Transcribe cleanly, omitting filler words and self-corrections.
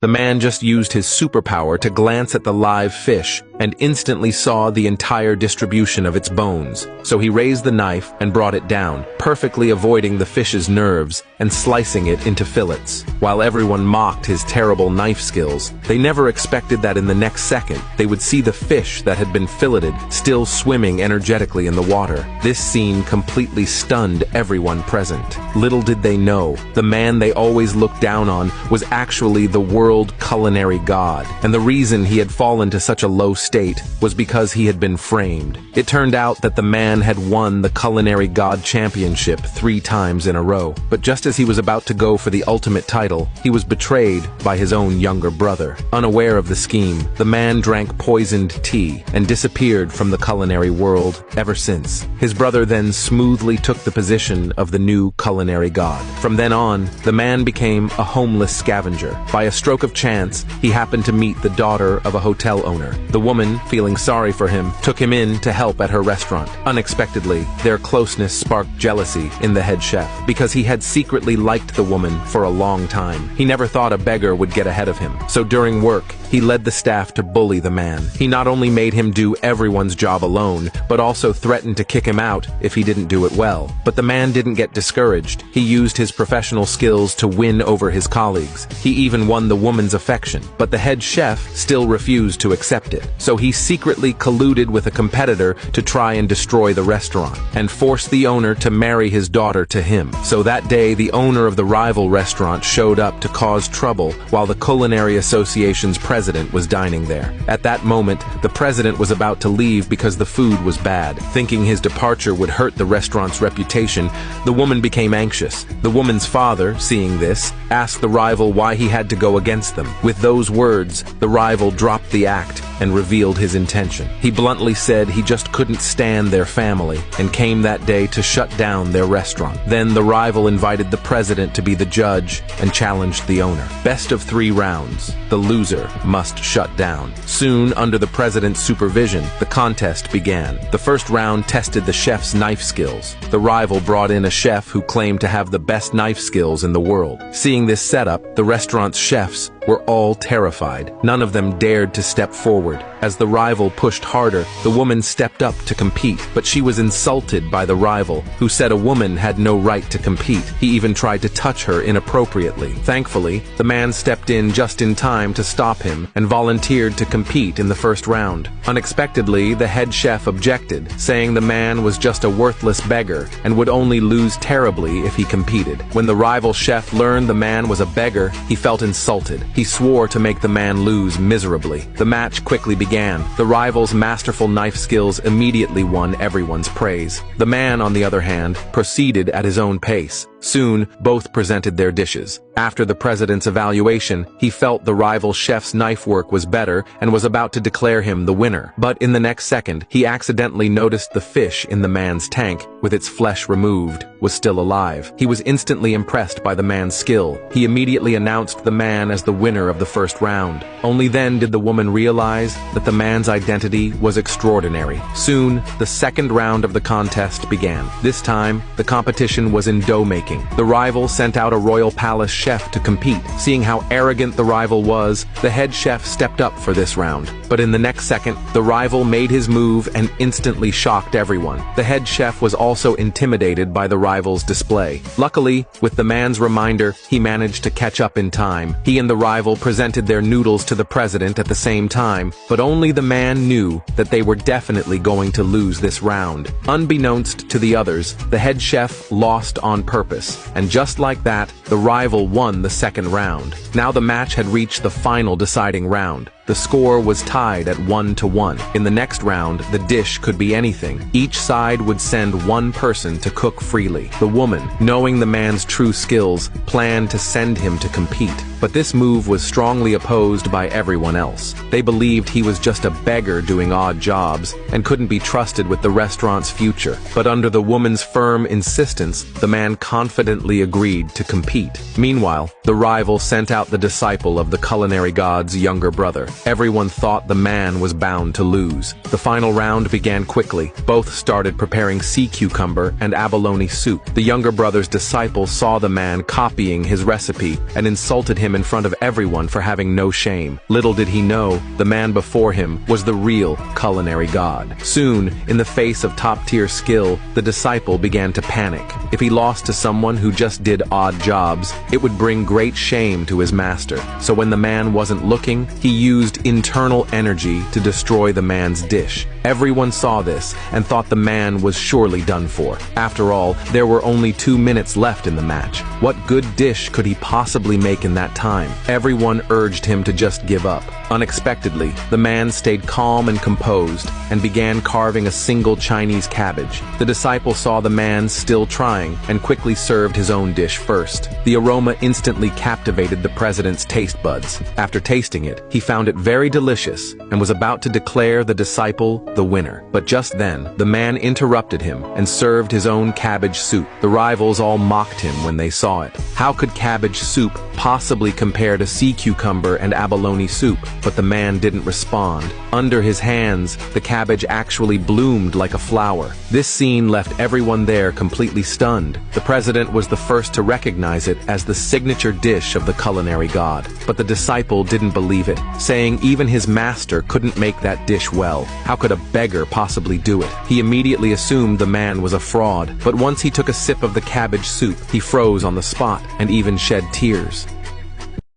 The man just used his superpower to glance at the live fish and instantly saw the entire distribution of its bones. So he raised the knife and brought it down, perfectly avoiding the fish's nerves and slicing it into fillets. While everyone mocked his terrible knife skills, they never expected that in the next second they would see the fish that had been filleted still swimming energetically in the water. This scene completely stunned everyone present. Little did they know, the man they always looked down on was actually the world culinary god, and the reason he had fallen to such a low state was because he had been framed. It turned out that the man had won the Culinary God Championship 3 times in a row, but just as he was about to go for the ultimate title, he was betrayed by his own younger brother. Unaware of the scheme, the man drank poisoned tea and disappeared from the culinary world ever since. His brother then smoothly took the position of the new culinary god. From then on, the man became a homeless scavenger. By a stroke of chance, he happened to meet the daughter of a hotel owner. The woman, feeling sorry for him, took him in to help at her restaurant. Unexpectedly, their closeness sparked jealousy in the head chef, because he had secretly liked the woman for a long time. He never thought a beggar would get ahead of him, so during work, he led the staff to bully the man. He not only made him do everyone's job alone, but also threatened to kick him out if he didn't do it well. But the man didn't get discouraged. He used his professional skills to win over his colleagues. He even won the woman's affection, but the head chef still refused to accept it. So he secretly colluded with a competitor to try and destroy the restaurant, and forced the owner to marry his daughter to him. So that day, the owner of the rival restaurant showed up to cause trouble while the Culinary Association's president was dining there. At that moment, the president was about to leave because the food was bad. Thinking his departure would hurt the restaurant's reputation, the woman became anxious. The woman's father, seeing this, asked the rival why he had to go against them. With those words, the rival dropped the act and revealed his intention. He bluntly said he just couldn't stand their family and came that day to shut down their restaurant. Then the rival invited the president to be the judge and challenged the owner. Best of 3 rounds. The loser must shut down. Soon, under the president's supervision, the contest began. The first round tested the chef's knife skills. The rival brought in a chef who claimed to have the best knife skills in the world. Seeing this setup, the restaurant's chefs were all terrified. None of them dared to step forward. As the rival pushed harder, the woman stepped up to compete, but she was insulted by the rival, who said a woman had no right to compete. He even tried to touch her inappropriately. Thankfully, the man stepped in just in time to stop him and volunteered to compete in the first round. Unexpectedly, the head chef objected, saying the man was just a worthless beggar and would only lose terribly if he competed. When the rival chef learned the man was a beggar, he felt insulted. He swore to make the man lose miserably. The match quickly began. The rival's masterful knife skills immediately won everyone's praise. The man, on the other hand, proceeded at his own pace. Soon, both presented their dishes. After the president's evaluation, he felt the rival chef's knife work was better and was about to declare him the winner. But in the next second, he accidentally noticed the fish in the man's tank, with its flesh removed, was still alive. He was instantly impressed by the man's skill. He immediately announced the man as the winner of the first round. Only then did the woman realize that the man's identity was extraordinary. Soon, the second round of the contest began. This time, the competition was in dough making. The rival sent out a royal palace chef to compete. Seeing how arrogant the rival was, the head chef stepped up for this round. But in the next second, the rival made his move and instantly shocked everyone. The head chef was also intimidated by the rival's display. Luckily, with the man's reminder, he managed to catch up in time. He and the rival presented their noodles to the president at the same time, but only the man knew that they were definitely going to lose this round. Unbeknownst to the others, the head chef lost on purpose. And just like that, the rival won the second round. Now the match had reached the final deciding round. The score was tied at 1-1. In the next round, the dish could be anything. Each side would send one person to cook freely. The woman, knowing the man's true skills, planned to send him to compete. But this move was strongly opposed by everyone else. They believed he was just a beggar doing odd jobs and couldn't be trusted with the restaurant's future. But under the woman's firm insistence, the man confidently agreed to compete. Meanwhile, the rival sent out the disciple of the culinary god's younger brother. Everyone thought the man was bound to lose. The final round began quickly. Both started preparing sea cucumber and abalone soup. The younger brother's disciple saw the man copying his recipe and insulted him in front of everyone for having no shame. Little did he know, the man before him was the real culinary god. Soon, in the face of top-tier skill, the disciple began to panic. If he lost to someone who just did odd jobs, it would bring great shame to his master. So when the man wasn't looking, he used internal energy to destroy the man's dish. Everyone saw this and thought the man was surely done for. After all, there were only 2 minutes left in the match. What good dish could he possibly make in that time? Everyone urged him to just give up. Unexpectedly, the man stayed calm and composed and began carving a single Chinese cabbage. The disciple saw the man still trying and quickly served his own dish first. The aroma instantly captivated the president's taste buds. After tasting it, he found it very delicious and was about to declare the disciple the winner. But just then, the man interrupted him and served his own cabbage soup. The rivals all mocked him when they saw it. How could cabbage soup possibly compare to sea cucumber and abalone soup? But the man didn't respond. Under his hands, the cabbage actually bloomed like a flower. This scene left everyone there completely stunned. The president was the first to recognize it as the signature dish of the culinary god. But the disciple didn't believe it, saying even his master couldn't make that dish well. How could a beggar possibly do it? He immediately assumed the man was a fraud, but once he took a sip of the cabbage soup, he froze on the spot and even shed tears.